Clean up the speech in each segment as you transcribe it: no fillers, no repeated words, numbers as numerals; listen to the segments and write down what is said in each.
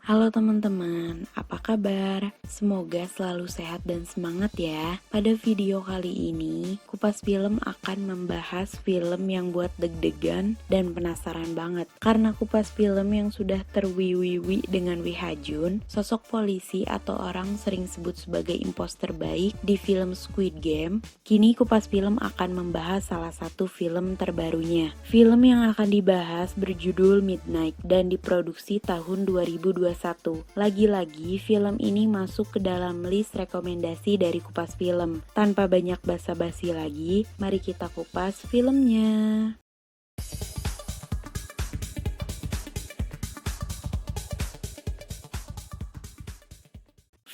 Halo teman-teman, apa kabar? Semoga selalu sehat dan semangat ya. Pada video kali ini, Kupas Film akan membahas film yang buat deg-degan dan penasaran banget. Karena Kupas Film yang sudah terwiwi dengan Wi Hajun, sosok polisi atau orang sering sebut sebagai imposter baik di film Squid Game, kini Kupas Film akan membahas salah satu film terbarunya. Film yang akan dibahas berjudul Midnight dan diproduksi tahun 2021. Lagi-lagi film ini masuk ke dalam list rekomendasi dari Kupas Film. Tanpa banyak basa-basi lagi, mari kita kupas filmnya.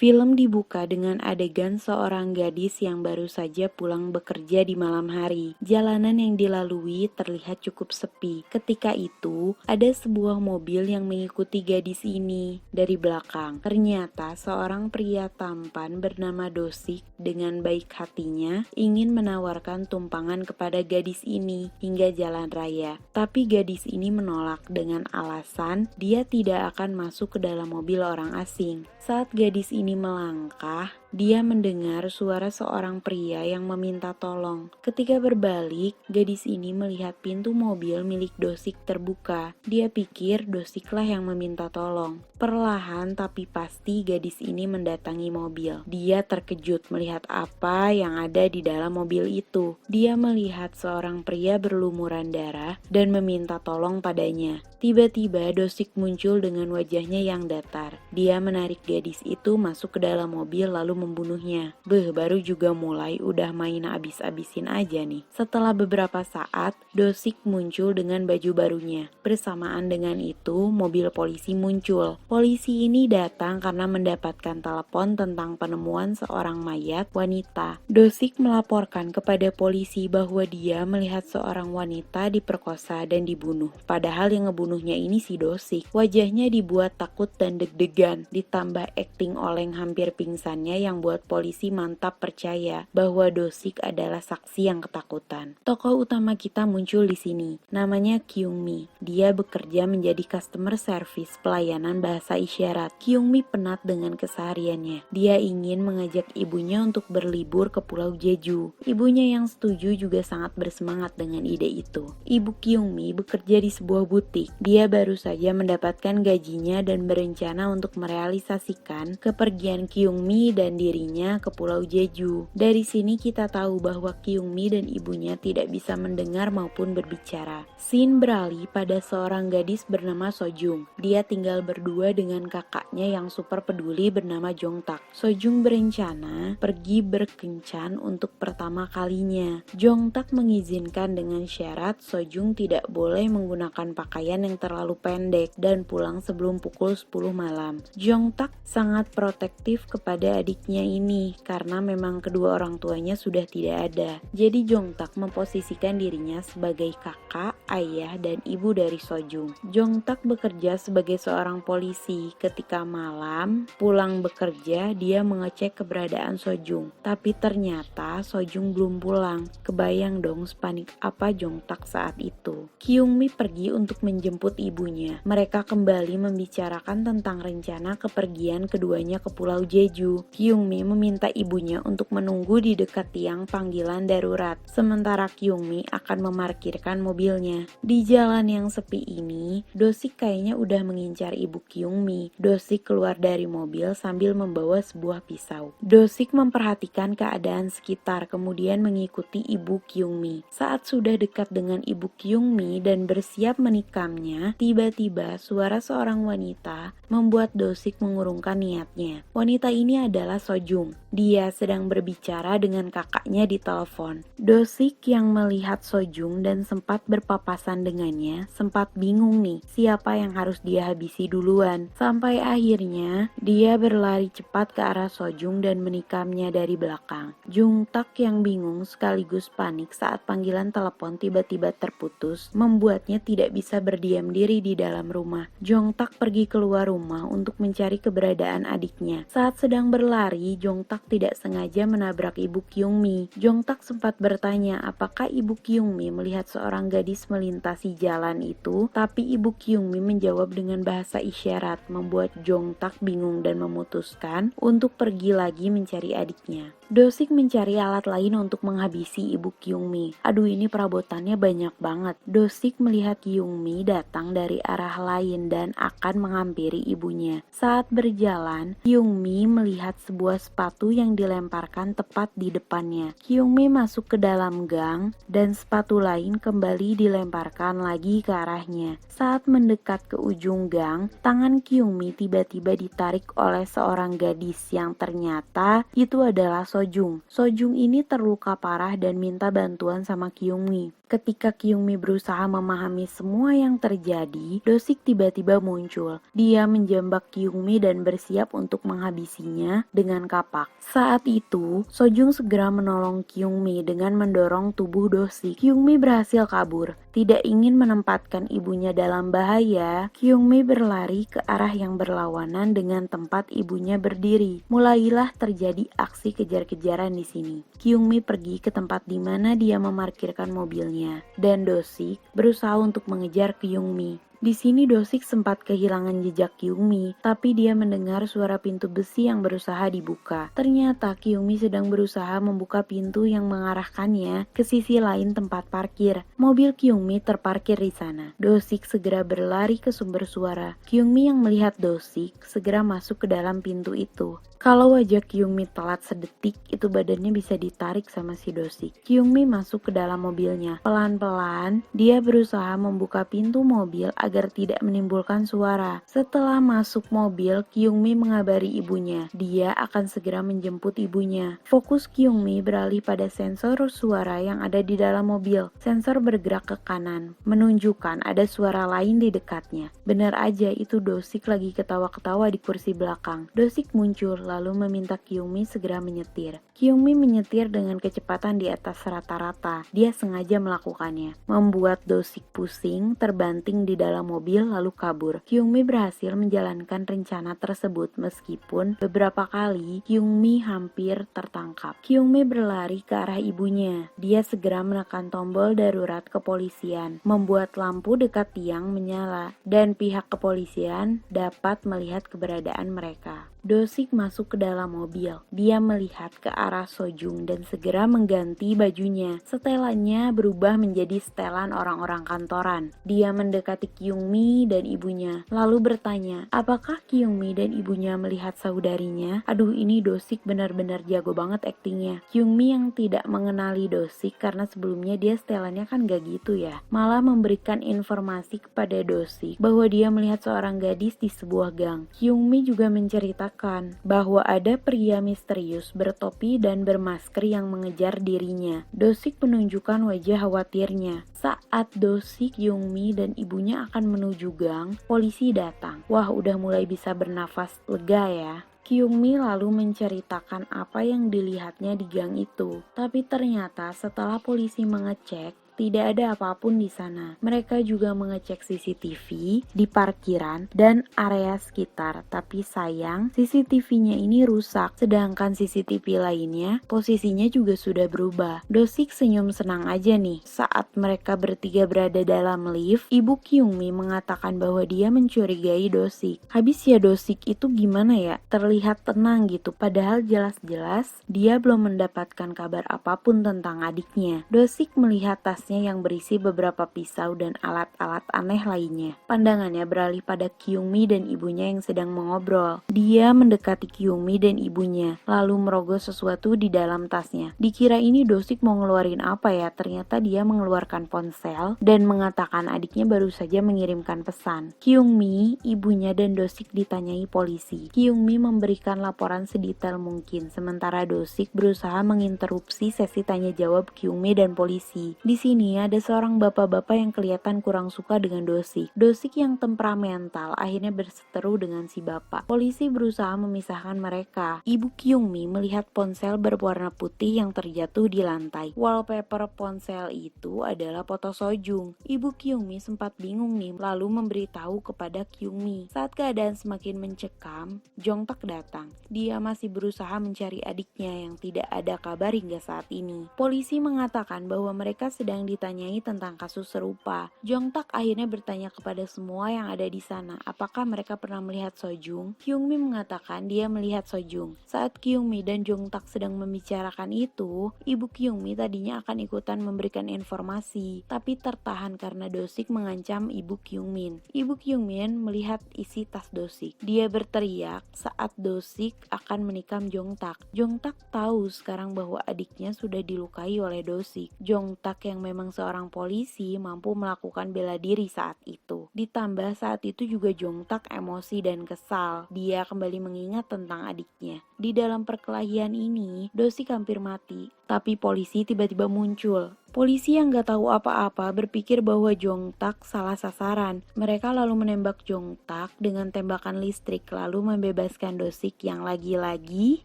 Film dibuka dengan adegan seorang gadis yang baru saja pulang bekerja di malam hari. Jalanan yang dilalui terlihat cukup sepi. Ketika itu, ada sebuah mobil yang mengikuti gadis ini dari belakang. Ternyata seorang pria tampan bernama Dosik dengan baik hatinya ingin menawarkan tumpangan kepada gadis ini hingga jalan raya. Tapi gadis ini menolak dengan alasan dia tidak akan masuk ke dalam mobil orang asing. Saat gadis ini melangkah, dia mendengar suara seorang pria yang meminta tolong. Ketika berbalik, gadis ini melihat pintu mobil milik Dosik terbuka. Dia pikir Dosiklah yang meminta tolong. Perlahan tapi pasti gadis ini mendatangi mobil. Dia terkejut melihat apa yang ada di dalam mobil itu. Dia melihat seorang pria berlumuran darah dan meminta tolong padanya. Tiba-tiba Dosik muncul dengan wajahnya yang datar. Dia menarik gadis itu masuk ke dalam mobil lalu membunuhnya. Baru juga mulai udah main abis-abisin aja nih. Setelah beberapa saat, Dosik muncul dengan baju barunya. Bersamaan dengan itu, mobil polisi muncul. Polisi ini datang karena mendapatkan telepon tentang penemuan seorang mayat wanita. Dosik melaporkan kepada polisi bahwa dia melihat seorang wanita diperkosa dan dibunuh. Padahal yang ngebunuhnya ini si Dosik. Wajahnya dibuat takut dan deg-degan, ditambah akting oleng hampir pingsannya yang buat polisi mantap percaya bahwa Dosik adalah saksi yang ketakutan. Tokoh utama kita muncul di sini. Namanya Kyung Mi. Dia bekerja menjadi customer service pelayanan bahasa isyarat. Kyung Mi penat dengan kesehariannya. Dia ingin mengajak ibunya untuk berlibur ke Pulau Jeju. Ibunya yang setuju juga sangat bersemangat dengan ide itu. Ibu Kyung Mi bekerja di sebuah butik. Dia baru saja mendapatkan gajinya dan berencana untuk merealisasikan kepergian Kyung Mi dan dirinya ke Pulau Jeju. Dari sini kita tahu bahwa Kyung Mi dan ibunya tidak bisa mendengar maupun berbicara. Scene beralih pada seorang gadis bernama Sojung. Dia tinggal berdua dengan kakaknya yang super peduli bernama Jongtak. Sojung berencana pergi berkencan untuk pertama kalinya. Jongtak mengizinkan dengan syarat Sojung tidak boleh menggunakan pakaian yang terlalu pendek dan pulang sebelum pukul 10 malam. Jongtak sangat protektif kepada adiknya ini karena memang kedua orang tuanya sudah tidak ada. Jadi Jongtak memposisikan dirinya sebagai kakak, ayah, dan ibu dari Sojung. Jongtak bekerja sebagai seorang polisi. Ketika malam pulang bekerja, dia mengecek keberadaan Sojung. Tapi ternyata Sojung belum pulang. Kebayang dong sepanik apa Jongtak saat itu. Kyung Mi pergi untuk menjemput ibunya. Mereka kembali membicarakan tentang rencana kepergian keduanya ke Pulau Jeju. Kyung Mi meminta ibunya untuk menunggu di dekat tiang panggilan darurat. Sementara Kyung Mi akan memarkirkan mobilnya. Di jalan yang sepi ini, Dosik kayaknya udah mengincar ibu Kyung Mi. Dosik keluar dari mobil sambil membawa sebuah pisau. Dosik memperhatikan keadaan sekitar kemudian mengikuti ibu Kyung Mi. Saat sudah dekat dengan ibu Kyung Mi dan bersiap menikamnya, tiba-tiba suara seorang wanita membuat Dosik mengurungkan niatnya. Wanita ini adalah Sojung. Dia sedang berbicara dengan kakaknya di telepon. Dosik yang melihat Sojung dan sempat berpapasan dengannya sempat bingung nih siapa yang harus dia habisi duluan. Sampai akhirnya dia berlari cepat ke arah Sojung dan menikamnya dari belakang. Jongtak yang bingung sekaligus panik saat panggilan telepon tiba-tiba terputus membuatnya tidak bisa berdiam diri di dalam rumah. Jongtak pergi keluar rumah untuk mencari keberadaan adiknya. Saat sedang berlari, Jongtak Jongtak tidak sengaja menabrak ibu Kyungmi. Jongtak sempat bertanya apakah ibu Kyungmi melihat seorang gadis melintasi jalan itu, tapi ibu Kyungmi menjawab dengan bahasa isyarat, membuat Jongtak bingung dan memutuskan untuk pergi lagi mencari adiknya. Dosik mencari alat lain untuk menghabisi ibu Kyungmi. Aduh, ini perabotannya banyak banget. Dosik melihat Kyungmi datang dari arah lain dan akan menghampiri ibunya. Saat berjalan, Kyungmi melihat sebuah sepatu yang dilemparkan tepat di depannya. Kyungmi masuk ke dalam gang dan sepatu lain kembali dilemparkan lagi ke arahnya. Saat mendekat ke ujung gang, tangan Kyungmi tiba-tiba ditarik oleh seorang gadis yang ternyata itu adalah Sojung. Sojung ini terluka parah dan minta bantuan sama Kyungmi. Ketika Kyungmi berusaha memahami semua yang terjadi, Dosik tiba-tiba muncul. Dia menjambak Kyungmi dan bersiap untuk menghabisinya dengan kapak. Saat itu, Sojung segera menolong Kyungmi dengan mendorong tubuh Dosik. Kyungmi berhasil kabur. Tidak ingin menempatkan ibunya dalam bahaya, Kyungmi berlari ke arah yang berlawanan dengan tempat ibunya berdiri. Mulailah terjadi aksi kejar-kejaran di sini. Kyungmi pergi ke tempat di mana dia memarkirkan mobilnya, dan Dosik berusaha untuk mengejar Kyungmi. Di sini Dosik sempat kehilangan jejak Kyungmi, tapi dia mendengar suara pintu besi yang berusaha dibuka. Ternyata Kyungmi sedang berusaha membuka pintu yang mengarahkannya ke sisi lain tempat parkir. Mobil Kyungmi terparkir di sana. Dosik segera berlari ke sumber suara. Kyungmi yang melihat Dosik segera masuk ke dalam pintu itu. Kalau wajah Kyungmi telat sedetik, itu badannya bisa ditarik sama si Dosik. Kyungmi masuk ke dalam mobilnya. Pelan-pelan, dia berusaha membuka pintu mobil agar tidak menimbulkan suara. Setelah masuk mobil, Kyungmi mengabari ibunya. Dia akan segera menjemput ibunya. Fokus Kyungmi beralih pada sensor suara yang ada di dalam mobil. Sensor bergerak ke kanan, menunjukkan ada suara lain di dekatnya. Benar aja, itu Dosik lagi ketawa-ketawa di kursi belakang. Dosik muncul lalu meminta Kyungmi segera menyetir. Kyungmi menyetir dengan kecepatan di atas rata-rata. Dia sengaja melakukannya, membuat Dosik pusing, terbanting di dalam mobil lalu kabur. Kyungmi berhasil menjalankan rencana tersebut meskipun beberapa kali Kyungmi hampir tertangkap. Kyungmi berlari ke arah ibunya. Dia segera menekan tombol darurat kepolisian, membuat lampu dekat tiang menyala, dan pihak kepolisian dapat melihat keberadaan mereka. Dosik masuk ke dalam mobil. Dia melihat ke arah Sojung dan segera mengganti bajunya. Setelannya berubah menjadi setelan orang-orang kantoran. Dia mendekati Kyungmi dan ibunya, lalu bertanya, apakah Kyungmi dan ibunya melihat saudarinya? Aduh, ini Dosik benar-benar jago banget aktingnya. Kyungmi yang tidak mengenali Dosik karena sebelumnya dia setelannya kan gak gitu ya, malah memberikan informasi kepada Dosik bahwa dia melihat seorang gadis di sebuah gang. Kyungmi juga menceritakan bahwa ada pria misterius bertopi dan bermasker yang mengejar dirinya. Dosik menunjukkan wajah khawatirnya. Saat Dosik, Kyungmi, dan ibunya akan menuju gang, polisi datang. Wah, udah mulai bisa bernafas lega ya. Kyungmi lalu menceritakan apa yang dilihatnya di gang itu. Tapi ternyata setelah polisi mengecek, tidak ada apapun di sana. Mereka juga mengecek CCTV di parkiran dan area sekitar. Tapi sayang, CCTV-nya ini rusak. Sedangkan CCTV lainnya, posisinya juga sudah berubah. Dosik senyum senang aja nih. Saat mereka bertiga berada dalam lift, ibu Kyungmi mengatakan bahwa dia mencurigai Dosik. Habis ya Dosik itu gimana ya? Terlihat tenang gitu. Padahal jelas-jelas dia belum mendapatkan kabar apapun tentang adiknya. Dosik melihat tasnya yang berisi beberapa pisau dan alat-alat aneh lainnya. Pandangannya beralih pada Kyungmi dan ibunya yang sedang mengobrol. Dia mendekati Kyungmi dan ibunya, lalu merogoh sesuatu di dalam tasnya. Dikira ini Dosik mau ngeluarin apa ya, ternyata dia mengeluarkan ponsel dan mengatakan adiknya baru saja mengirimkan pesan. Kyungmi, ibunya, dan Dosik ditanyai polisi. Kyungmi memberikan laporan sedetail mungkin, sementara Dosik berusaha menginterupsi sesi tanya jawab Kyungmi dan polisi. Di sini sini ada seorang bapak-bapak yang kelihatan kurang suka dengan Dosik. Dosik yang temperamental akhirnya berseteru dengan si bapak. Polisi berusaha memisahkan mereka. Ibu Kyungmi melihat ponsel berwarna putih yang terjatuh di lantai. Wallpaper ponsel itu adalah foto Sojung. Ibu Kyungmi sempat bingung nih, lalu memberitahu kepada Kyungmi. Saat keadaan semakin mencekam, Jongtak datang. Dia masih berusaha mencari adiknya yang tidak ada kabar hingga saat ini. Polisi mengatakan bahwa mereka sedang ditanyai tentang kasus serupa. Jongtak akhirnya bertanya kepada semua yang ada di sana, apakah mereka pernah melihat Sojung? Kyungmi mengatakan dia melihat Sojung. Saat Kyungmi dan Jongtak sedang membicarakan itu, ibu Kyungmi tadinya akan ikutan memberikan informasi, tapi tertahan karena Dosik mengancam ibu Kyungmin. Ibu Kyungmin melihat isi tas Dosik. Dia berteriak saat Dosik akan menikam Jongtak. Jongtak tahu sekarang bahwa adiknya sudah dilukai oleh Dosik. Jongtak yang memang seorang polisi mampu melakukan bela diri saat itu. Ditambah saat itu juga Jongtak emosi dan kesal. Dia kembali mengingat tentang adiknya. Di dalam perkelahian ini, Dosik hampir mati. Tapi polisi tiba-tiba muncul. Polisi yang gak tahu apa-apa berpikir bahwa Jongtak salah sasaran. Mereka lalu menembak Jongtak dengan tembakan listrik lalu membebaskan Dosik yang lagi-lagi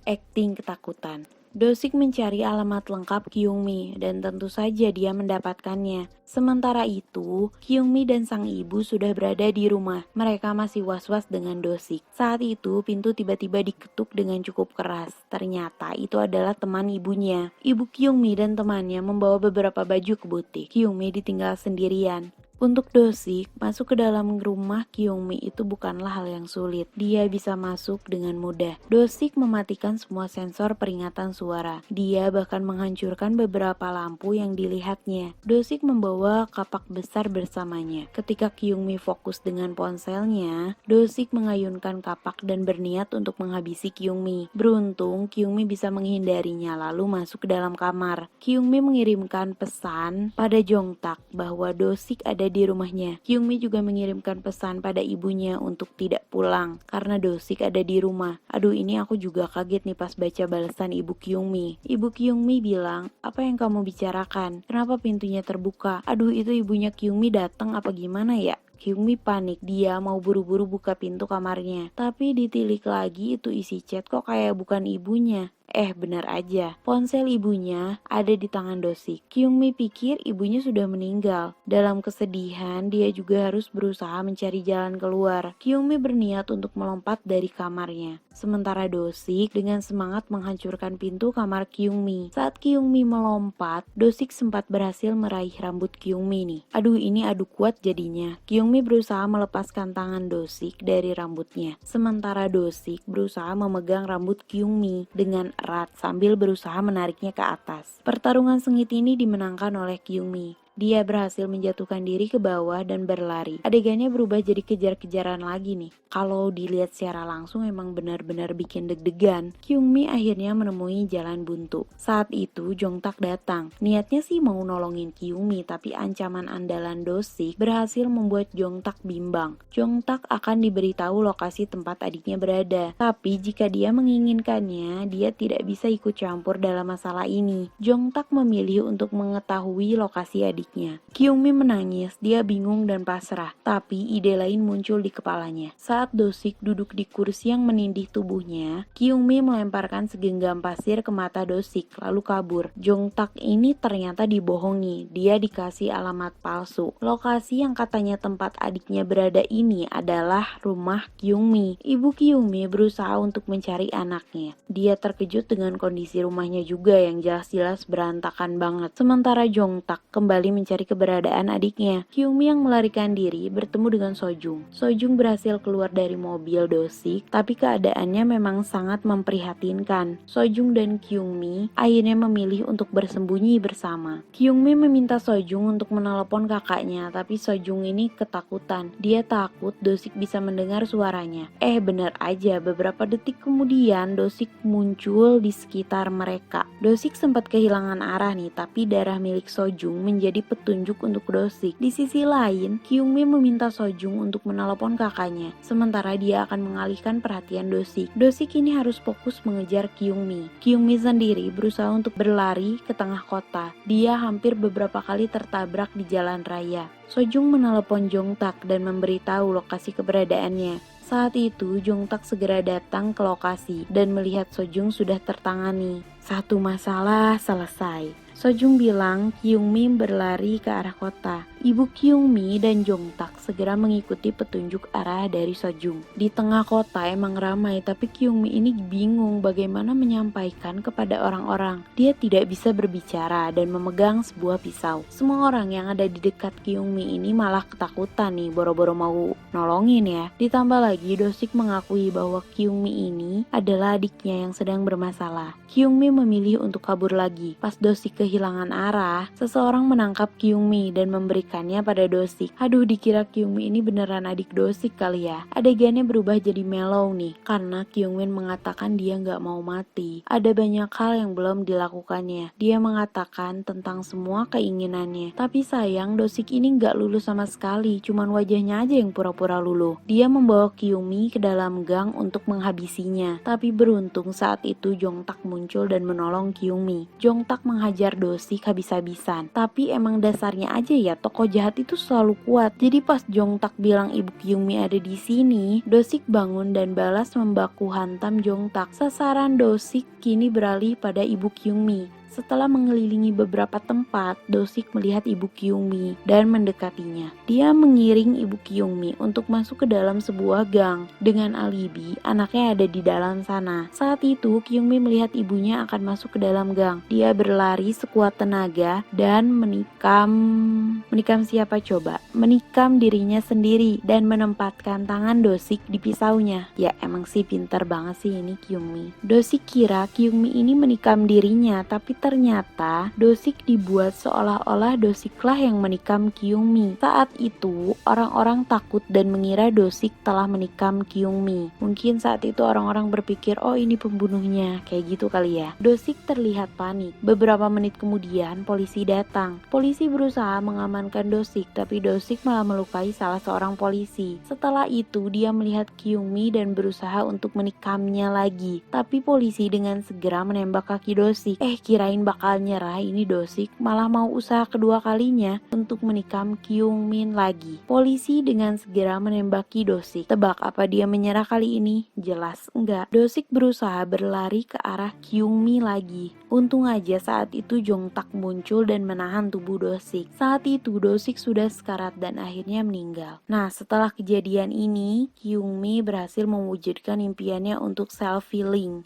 akting ketakutan. Dosik mencari alamat lengkap Kyungmi dan tentu saja dia mendapatkannya. Sementara itu, Kyungmi dan sang ibu sudah berada di rumah. Mereka masih was-was dengan Dosik. Saat itu, pintu tiba-tiba diketuk dengan cukup keras. Ternyata itu adalah teman ibunya. Ibu Kyungmi dan temannya membawa beberapa baju ke butik. Kyungmi ditinggal sendirian. Untuk Dosik, masuk ke dalam rumah Kyungmi itu bukanlah hal yang sulit. Dia bisa masuk dengan mudah. Dosik mematikan semua sensor peringatan suara. Dia bahkan menghancurkan beberapa lampu yang dilihatnya. Dosik membawa kapak besar bersamanya. Ketika Kyungmi fokus dengan ponselnya, Dosik mengayunkan kapak dan berniat untuk menghabisi Kyungmi. Beruntung, Kyungmi bisa menghindarinya lalu masuk ke dalam kamar. Kyungmi mengirimkan pesan pada Jongtak bahwa Dosik ada di rumahnya. Kyungmi juga mengirimkan pesan pada ibunya untuk tidak pulang karena Dosik ada di rumah. Aduh, ini aku juga kaget nih pas baca balasan ibu Kyungmi. Ibu Kyungmi bilang, "Apa yang kamu bicarakan? Kenapa pintunya terbuka?" Aduh, itu ibunya Kyungmi datang apa gimana ya? Kyungmi panik, dia mau buru-buru buka pintu kamarnya. Tapi ditilik lagi itu isi chat kok kayak bukan ibunya. Benar aja, ponsel ibunya ada di tangan Dosik. Kyungmi pikir ibunya sudah meninggal. Dalam kesedihan, dia juga harus berusaha mencari jalan keluar. Kyungmi berniat untuk melompat dari kamarnya. Sementara Dosik dengan semangat menghancurkan pintu kamar Kyungmi. Saat Kyungmi melompat, Dosik sempat berhasil meraih rambut Kyungmi nih. Aduh, ini adu kuat jadinya. Kyungmi berusaha melepaskan tangan Dosik dari rambutnya. Sementara Dosik berusaha memegang rambut Kyungmi dengan erat sambil berusaha menariknya ke atas. Pertarungan sengit ini dimenangkan oleh Kyungmi. Dia berhasil menjatuhkan diri ke bawah dan berlari. Adegannya berubah jadi kejar-kejaran lagi nih. Kalau dilihat secara langsung emang benar-benar bikin deg-degan. Kyungmi akhirnya menemui jalan buntu. Saat itu Jongtak datang. Niatnya sih mau nolongin Kyungmi, tapi ancaman andalan Dosik berhasil membuat Jongtak bimbang. Jongtak akan diberitahu lokasi tempat adiknya berada. Tapi jika dia menginginkannya, dia tidak bisa ikut campur dalam masalah ini. Jongtak memilih untuk mengetahui lokasi adiknya. Kyungmi menangis, dia bingung dan pasrah, tapi ide lain muncul di kepalanya. Saat Dosik duduk di kursi yang menindih tubuhnya, Kyungmi melemparkan segenggam pasir ke mata Dosik, lalu kabur. Jongtak ini ternyata dibohongi, dia dikasih alamat palsu. Lokasi yang katanya tempat adiknya berada ini adalah rumah Kyungmi. Ibu Kyungmi berusaha untuk mencari anaknya. Dia terkejut dengan kondisi rumahnya juga yang jelas-jelas berantakan banget. Sementara Jongtak kembali mencari keberadaan adiknya. Kyungmi yang melarikan diri bertemu dengan Sojung. Sojung berhasil keluar dari mobil Dosik, tapi keadaannya memang sangat memprihatinkan. Sojung dan Kyungmi akhirnya memilih untuk bersembunyi bersama. Kyungmi meminta Sojung untuk menelepon kakaknya, tapi Sojung ini ketakutan. Dia takut Dosik bisa mendengar suaranya. Benar aja, beberapa detik kemudian Dosik muncul di sekitar mereka. Dosik sempat kehilangan arah nih, tapi darah milik Sojung menjadi petunjuk untuk Dosik. Di sisi lain, Kyungmi meminta Sojung untuk menelepon kakaknya, sementara dia akan mengalihkan perhatian Dosik. Dosik kini harus fokus mengejar Kyungmi. Kyungmi sendiri berusaha untuk berlari ke tengah kota. Dia hampir beberapa kali tertabrak di jalan raya. Sojung menelepon Jongtak dan memberitahu lokasi keberadaannya. Saat itu, Jongtak segera datang ke lokasi dan melihat Sojung sudah tertangani. Satu masalah selesai. Sojung bilang Kyungmi berlari ke arah kota. Ibu Kyungmi dan Jongtak segera mengikuti petunjuk arah dari Sojung. Di tengah kota emang ramai, tapi Kyungmi ini bingung bagaimana menyampaikan kepada orang-orang. Dia tidak bisa berbicara dan memegang sebuah pisau. Semua orang yang ada di dekat Kyungmi ini malah ketakutan nih, boro-boro mau nolongin ya. Ditambah lagi Dosik mengakui bahwa Kyungmi ini adalah adiknya yang sedang bermasalah. Kyungmi memilih untuk kabur lagi. Pas Dosik kehilangan arah, seseorang menangkap Kyungmi dan memberikannya pada Dosik. Aduh, dikira Kyungmi ini beneran adik Dosik kali ya. Adegannya berubah jadi mellow nih, karena Kyungmin mengatakan dia nggak mau mati. Ada banyak hal yang belum dilakukannya. Dia mengatakan tentang semua keinginannya. Tapi sayang, Dosik ini nggak luluh sama sekali, cuman wajahnya aja yang pura-pura luluh. Dia membawa Kyungmi ke dalam gang untuk menghabisinya. Tapi beruntung saat itu Jongtak muncul dan menolong Kyungmi. Jongtak menghajar Dosik habis-habisan. Tapi emang dasarnya aja ya, tokoh jahat itu selalu kuat. Jadi pas Jongtak bilang ibu Kyungmi ada di sini, Dosik bangun dan balas membaku hantam Jongtak. Sasaran Dosik kini beralih pada ibu Kyungmi. Setelah mengelilingi beberapa tempat, Dosik melihat ibu Kyungmi dan mendekatinya. Dia mengiring ibu Kyungmi untuk masuk ke dalam sebuah gang. Dengan alibi, anaknya ada di dalam sana. Saat itu, Kyungmi melihat ibunya akan masuk ke dalam gang. Dia berlari sekuat tenaga dan menikam siapa coba? Menikam dirinya sendiri dan menempatkan tangan Dosik di pisaunya. Ya emang sih pintar banget sih ini Kyungmi. Dosik kira Kyungmi ini menikam dirinya, tapi ternyata Dosik dibuat seolah-olah Dosiklah yang menikam Kyungmi. Saat itu orang-orang takut dan mengira Dosik telah menikam Kyungmi. Mungkin saat itu orang-orang berpikir oh ini pembunuhnya, kayak gitu kali ya. Dosik terlihat panik. Beberapa menit kemudian polisi datang. Polisi berusaha mengamankan Dosik, tapi Dosik malah melukai salah seorang polisi. Setelah itu dia melihat Kyungmi dan berusaha untuk menikamnya lagi. Tapi polisi dengan segera menembak kaki Dosik. Kirain bakal nyerah, ini Dosik malah mau usaha kedua kalinya untuk menikam Kyungmin lagi. Polisi dengan segera menembaki Dosik. Tebak apa dia menyerah kali ini? Jelas enggak. Dosik berusaha berlari ke arah Kyungmi lagi. Untung aja saat itu Jongtak muncul dan menahan tubuh Dosik. Saat itu Dosik sudah sekarat dan akhirnya meninggal. Nah, setelah kejadian ini, Kyungmi berhasil mewujudkan impiannya untuk self-healing.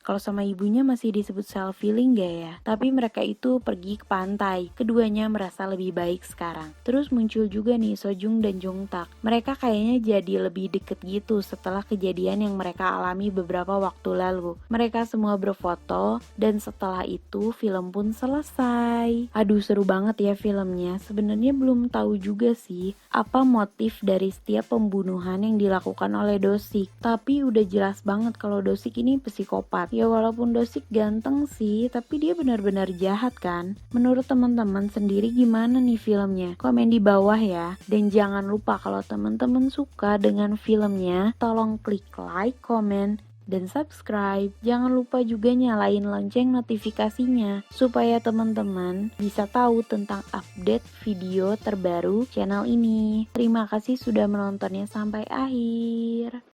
Kalau sama ibunya masih disebut self-healing gak ya? Tapi mereka itu pergi ke pantai. Keduanya merasa lebih baik sekarang. Terus muncul juga nih Sojung dan Jongtak. Mereka kayaknya jadi lebih deket gitu setelah kejadian yang mereka alami beberapa waktu lalu. Mereka semua berfoto dan setelah itu film pun selesai. Aduh, seru banget ya filmnya. Sebenarnya belum tahu juga sih apa motif dari setiap pembunuhan yang dilakukan oleh Dosik. Tapi udah jelas banget kalau Dosik ini psikopat. Ya walaupun Dosik ganteng sih, tapi dia benar-benar jahat kan. Menurut teman-teman sendiri gimana nih filmnya? Komen di bawah ya. Dan jangan lupa kalau teman-teman suka dengan filmnya, tolong klik like, komen, dan subscribe. Jangan lupa juga nyalain lonceng notifikasinya supaya teman-teman bisa tahu tentang update video terbaru channel ini. Terima kasih sudah menontonnya sampai akhir.